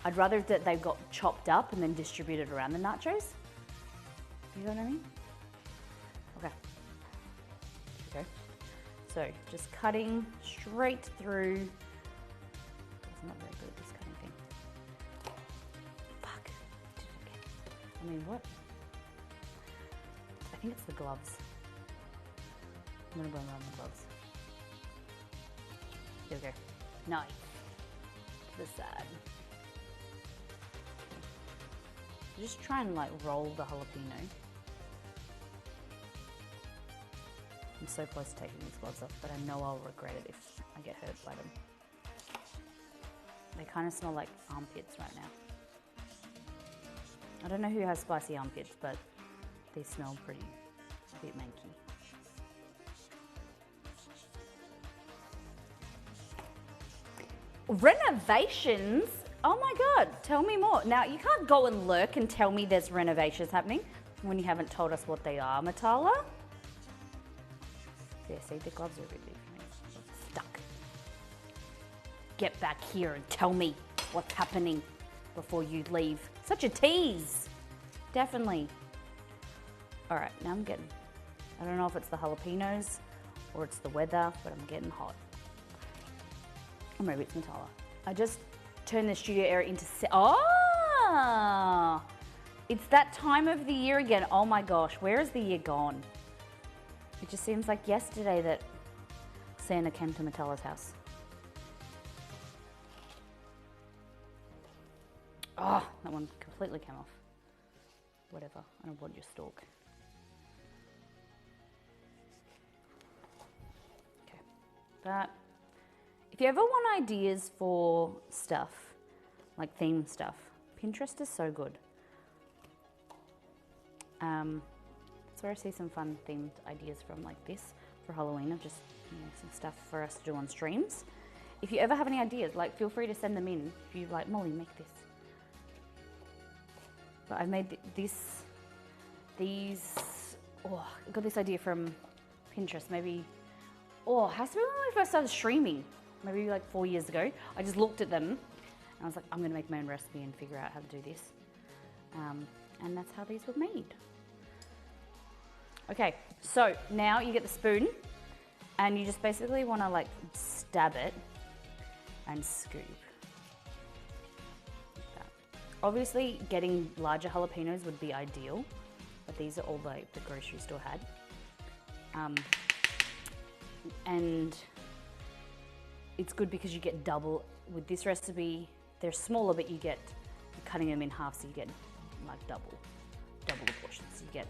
I'd rather that they've got chopped up and then distributed around the nachos. You know what I mean? Okay. Okay. So just cutting straight through. It's not very good, this cutting thing. Fuck. I mean, what? I think it's the gloves. I'm gonna go around the gloves. Here we go. Nice. To the side. Okay. Just try and like roll the jalapeno. I'm so close to taking these gloves off, but I know I'll regret it if I get hurt by them. They kind of smell like armpits right now. I don't know who has spicy armpits, but they smell pretty, a bit manky. Renovations? Oh my God, tell me more. Now, you can't go and lurk and tell me there's renovations happening when you haven't told us what they are, Matala. Yeah, see, the gloves are a bit big for me. Stuck. Get back here and tell me what's happening before you leave. Such a tease. Definitely. All right, now I'm getting, I don't know if it's the jalapenos or it's the weather, but I'm getting hot. Or maybe it's Matala. I just turned the studio area into, Ah, it's that time of the year again. Oh my gosh, where is the year gone? It just seems like yesterday that Santa came to Matella's house. Oh, that one completely came off. Whatever, I don't want your stalk. Okay, that. If you ever want ideas for stuff, like theme stuff, Pinterest is so good. That's where I see some fun themed ideas from, like this for Halloween, of just some stuff for us to do on streams. If you ever have any ideas, like feel free to send them in. If you like, Molly, make this. But I've made these. Oh, I got this idea from Pinterest. Maybe, it has to be when I first started streaming. Maybe like 4 years ago. I just looked at them and I was like, I'm gonna make my own recipe and figure out how to do this. And that's how these were made. Okay, so now you get the spoon and you just basically wanna like stab it and scoop. Like that. Obviously getting larger jalapenos would be ideal, but these are all like the grocery store had. And it's good because you get double with this recipe. They're smaller, but you're cutting them in half, so you get like double the portions. You get,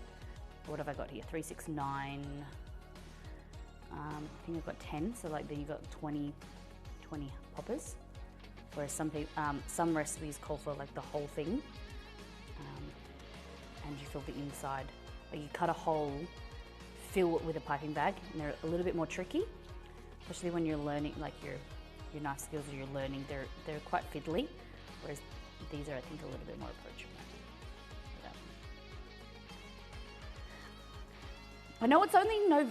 what have I got here? 3, 6, 9. I think I've got 10. So like then you got 20 poppers. Whereas some recipes call for like the whole thing, and you fill the inside. Like you cut a hole, fill it with a piping bag, and they're a little bit more tricky. Especially when you're learning, like your knife skills or you're learning, they're quite fiddly, whereas these are, I think, a little bit more approachable. I know it's only no,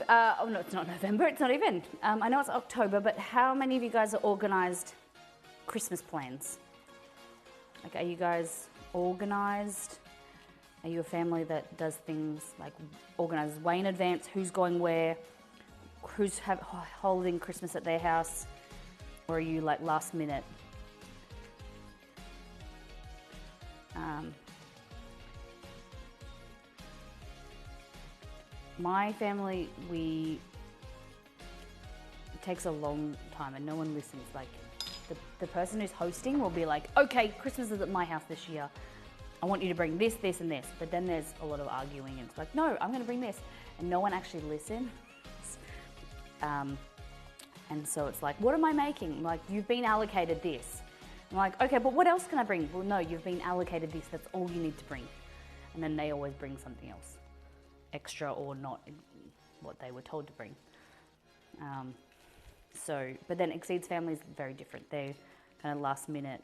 it's not November, it's not even. I know it's October, but how many of you guys are organised Christmas plans? Like, are you guys organised? Are you a family that does things like organises way in advance, who's going where? Who's holding Christmas at their house, or are you like last minute? My family, it takes a long time and no one listens. Like the person who's hosting will be like, okay, Christmas is at my house this year. I want you to bring this, this, and this. But then there's a lot of arguing and it's like, no, I'm gonna bring this. And no one actually listens. And so it's like, what am I making? Like, you've been allocated this. I'm like, okay, but what else can I bring? Well, no, you've been allocated this. That's all you need to bring. And then they always bring something else, extra or not what they were told to bring. But then Exceed's family is very different. They're kind of last minute.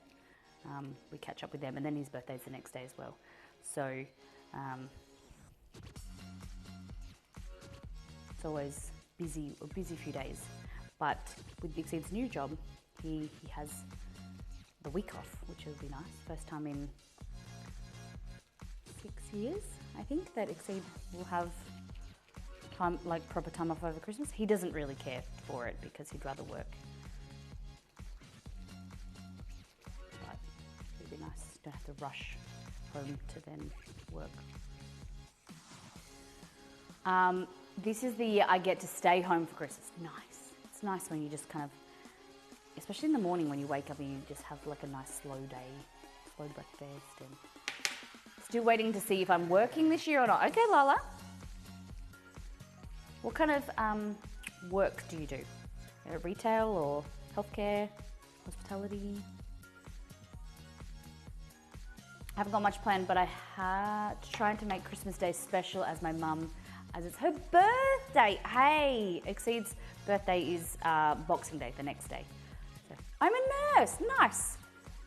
We catch up with them, and then his birthday's the next day as well. So it's always a busy few days. But with Exceed's new job, he has the week off, which will be nice. First time in 6 years, I think, that Exceed will have time, like proper time off over Christmas. He doesn't really care for it because he'd rather work. But it'd be nice. Don't have to rush home to then work. This is the year I get to stay home for Christmas. Nice. It's nice when you just kind of, especially in the morning when you wake up and you just have like a nice slow day, slow breakfast. And still waiting to see if I'm working this year or not. Okay, Lala. What kind of work do you do? Retail or healthcare, hospitality? I haven't got much planned, but I had trying to make Christmas Day special as my mum, as it's her birthday. Hey, Exceed's birthday is Boxing Day, the next day. So, I'm a nurse. Nice.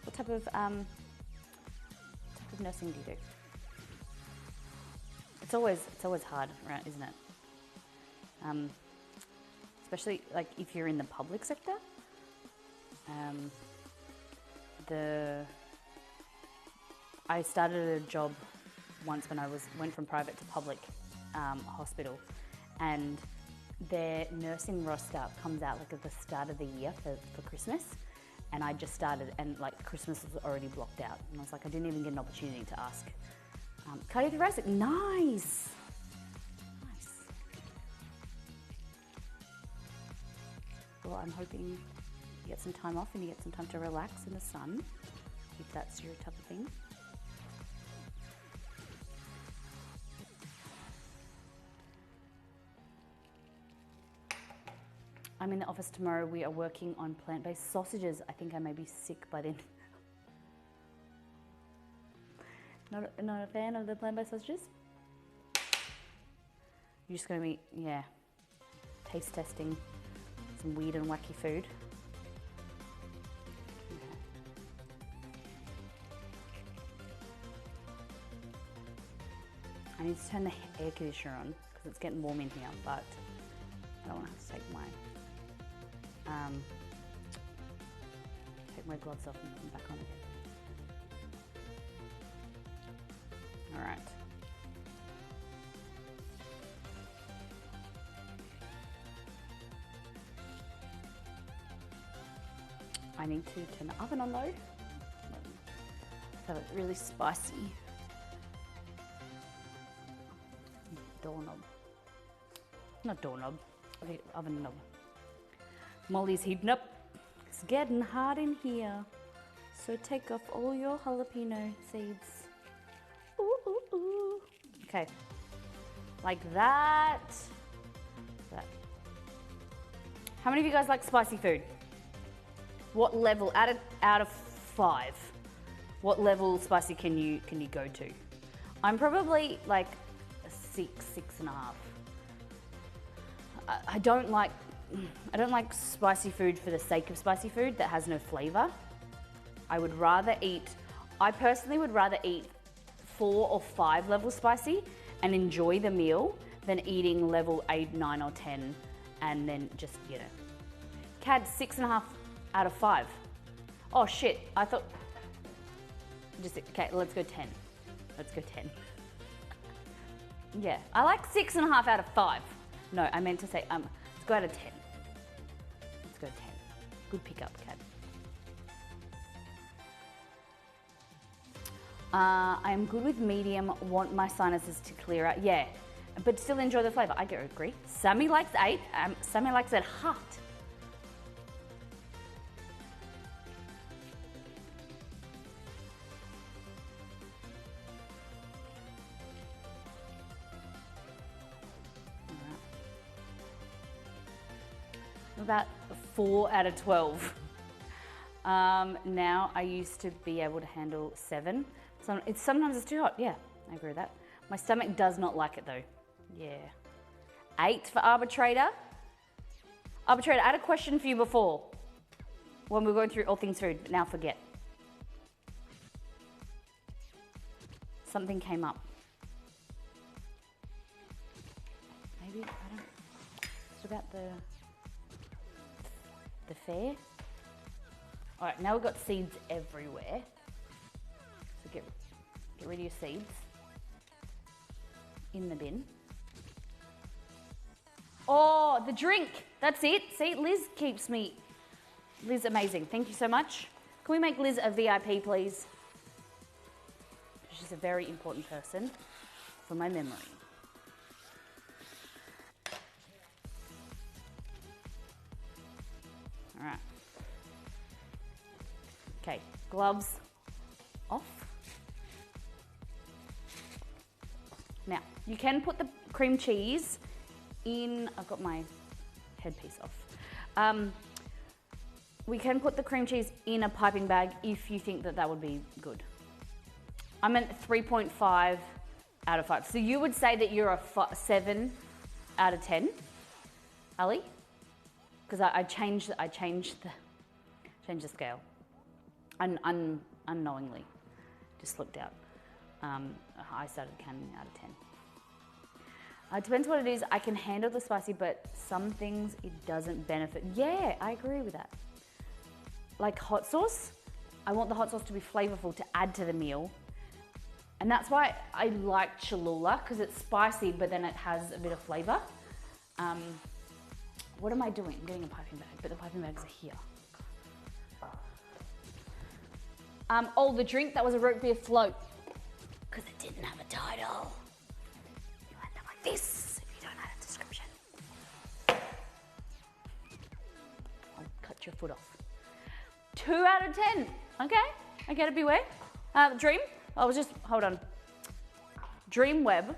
What type of nursing do you do? It's always hard, right? Isn't it? Especially like if you're in the public sector. I started a job once when I went from private to public hospital, and their nursing roster comes out like at the start of the year for Christmas, and I just started, and like Christmas was already blocked out. And I was like, I didn't even get an opportunity to ask. Cardiothoracic, nice. Nice. Well, I'm hoping you get some time off and you get some time to relax in the sun, if that's your type of thing. I'm in the office tomorrow. We are working on plant-based sausages. I think I may be sick by then. Not a fan of the plant-based sausages? You're just gonna be, yeah, taste testing some weird and wacky food. Okay. I need to turn the air conditioner on because it's getting warm in here, but I don't want to have to take my gloves off and put them back on again. All right. I need to turn the oven on though. So it's really spicy. Doorknob. Not doorknob, the oven knob. Molly's heating up. It's getting hot in here. So take off all your jalapeno seeds. Ooh, ooh, ooh. Okay. Like that. That. How many of you guys like spicy food? What level, out of 5, what level spicy can you go to? I'm probably like a 6, 6.5. I don't like spicy food for the sake of spicy food that has no flavor. I personally would rather eat 4 or 5 levels spicy and enjoy the meal than eating level 8, 9 or 10 and then just, you know. Cad, 6.5 out of 5. Oh shit, I thought, okay, let's go 10. Let's go 10. Yeah, I like 6.5 out of 5. No, I meant to say, let's go out of 10. Let's go 10. Good pickup, Cad. I'm good with medium, want my sinuses to clear out. Yeah, but still enjoy the flavor. I agree. Sammy likes 8, Sammy likes it hot. About 4 out of 12. Now I used to be able to handle 7. Sometimes it's too hot. Yeah, I agree with that. My stomach does not like it though. Yeah. 8 for arbitrator. Arbitrator, I had a question for you before when we were going through all things food, but now forget. Something came up. Maybe, I don't, it's about the fair. All right, now we've got seeds everywhere. So get rid of your seeds in the bin. Oh, the drink, that's it. See, Liz keeps me, Liz, amazing. Thank you so much. Can we make Liz a VIP, please? She's a very important person for my memory. All right. Okay, gloves off. Now, you can put the cream cheese in, I've got my headpiece off. We can put the cream cheese in a piping bag if you think that would be good. I'm at 3.5 out of 5. So you would say that you're a 7 out of 10, Ali? Because I changed the scale. Unknowingly, just slipped out. I started counting out of 10. It depends what it is. I can handle the spicy, but some things it doesn't benefit. Yeah, I agree with that. Like hot sauce, I want the hot sauce to be flavorful to add to the meal. And that's why I like Cholula, because it's spicy, but then it has a bit of flavor. What am I doing? I'm getting a piping bag, but the piping bags are here. Oh, the drink, that was a root beer float. Because it didn't have a title. You end up like this if you don't have a description. I'll cut your foot off. 2 out of 10. Okay, okay to beware. Dream, hold on. Dream Web.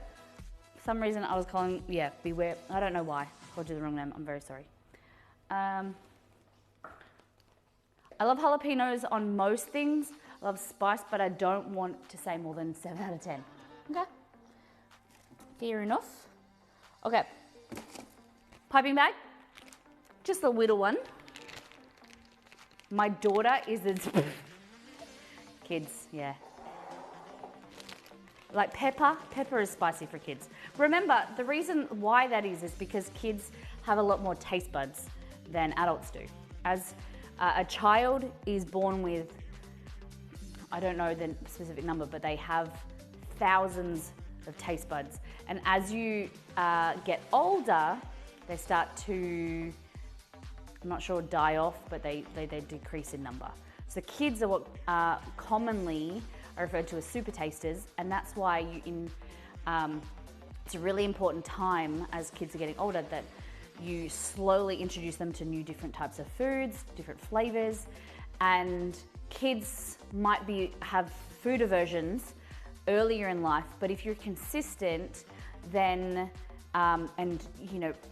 For some reason I was calling, yeah, beware. I don't know why. I called you the wrong name. I'm very sorry. I love jalapenos on most things. I love spice, but I don't want to say more than 7 out of 10. Okay. Fair enough. Okay. Piping bag. Just a little one. My daughter is kids, yeah. Like pepper is spicy for kids. Remember, the reason why that is because kids have a lot more taste buds than adults do. As a child is born with, I don't know the specific number, but they have thousands of taste buds. And as you get older, they start to, I'm not sure, die off, but they decrease in number. So kids are what commonly are referred to as super tasters, and that's why it's a really important time as kids are getting older that you slowly introduce them to new different types of foods, different flavors, and kids might have food aversions earlier in life, but if you're consistent, then and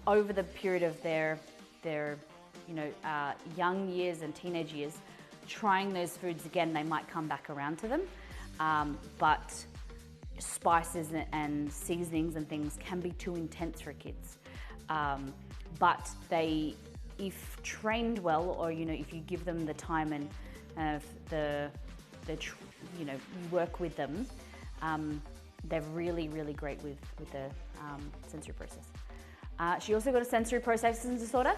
over the period of their young years and teenage years, trying those foods again, they might come back around to them. But spices and seasonings and things can be too intense for kids. But if trained well, or if you give them the time and you work with them, they're really, really great with the sensory process. She also got a sensory processing disorder.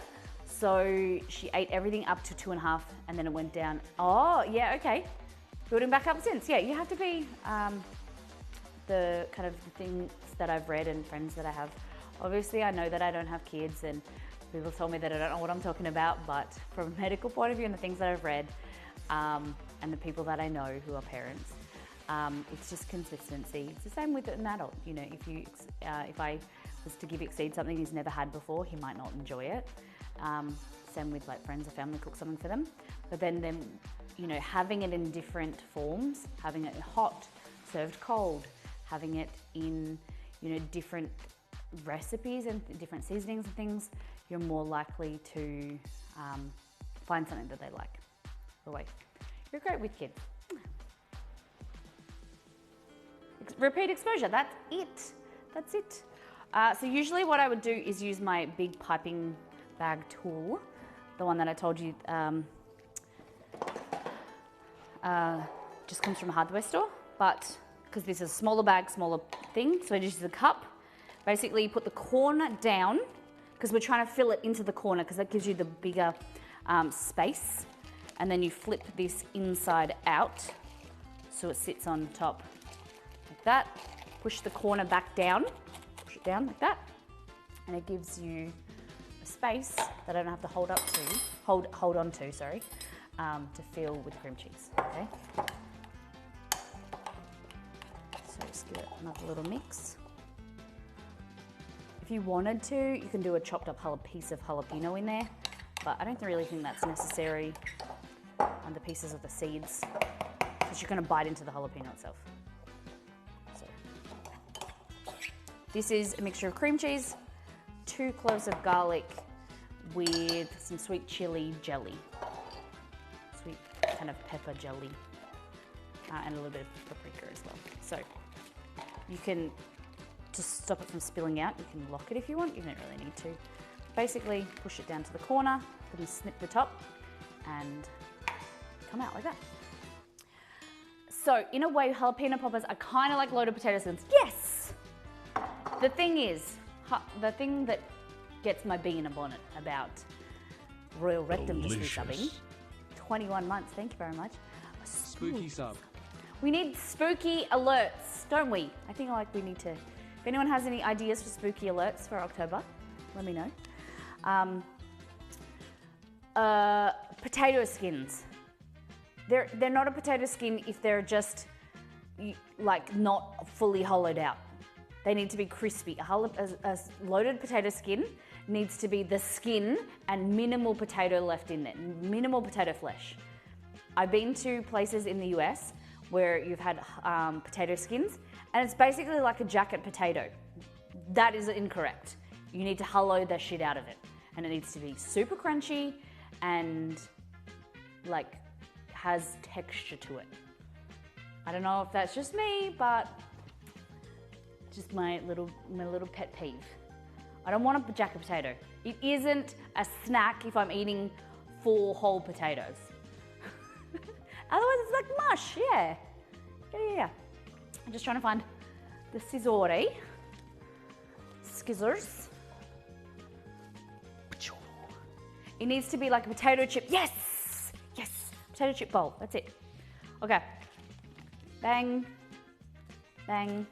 So she ate everything up to 2.5 and then it went down. Oh, yeah, okay. Building back up since. Yeah, you have to be the kind of things that I've read and friends that I have. Obviously, I know that I don't have kids and people told me that I don't know what I'm talking about, but from a medical point of view and the things that I've read and the people that I know who are parents, it's just consistency. It's the same with an adult. If I was to give Exceed something he's never had before, he might not enjoy it. Same with like friends or family, cook something for them. But then having it in different forms, having it hot, served cold, having it in, different recipes and different seasonings and things, you're more likely to find something that they like. Wait, you're great with kids. Repeat exposure, that's it. That's it. So usually what I would do is use my big piping bag tool, the one that I told you just comes from a hardware store, but because this is a smaller bag, smaller thing, so I just use a cup. Basically you put the corner down because we're trying to fill it into the corner because that gives you the bigger space, and then you flip this inside out so it sits on top like that. Push the corner back down, push it down like that, and it gives you a space that I don't have to hold on to, to fill with cream cheese. Okay. So just give it another little mix. If you wanted to, you can do a chopped up piece of jalapeno in there, but I don't really think that's necessary on the pieces of the seeds because you're going to bite into the jalapeno itself. So this is a mixture of cream cheese, 2 cloves of garlic with some sweet chili jelly, sweet kind of pepper jelly, and a little bit of paprika as well. So you can, to stop it from spilling out, you can lock it if you want, you don't really need to. Basically push it down to the corner, then snip the top and come out like that. So in a way, jalapeno poppers are kind of like loaded potato skins. Yes! The thing is, the thing that gets my bee in a bonnet about Royal Rectum History subbing, 21 months, thank you very much. Spooky sub. We need spooky alerts, don't we? I think we need to, if anyone has any ideas for spooky alerts for October, let me know. Potato skins. They're not a potato skin if they're just like not fully hollowed out. They need to be crispy. A loaded potato skin needs to be the skin and minimal potato left in it, minimal potato flesh. I've been to places in the US where you've had potato skins, and it's basically like a jacket potato. That is incorrect. You need to hollow the shit out of it, and it needs to be super crunchy and like has texture to it. I don't know if that's just me, but just my little pet peeve. I don't want a jacket potato. It isn't a snack if I'm eating 4 whole potatoes. Otherwise it's like mush, yeah. Yeah. I'm just trying to find the scissors. It needs to be like a potato chip. Yes, potato chip bowl, that's it. Okay, bang, bang.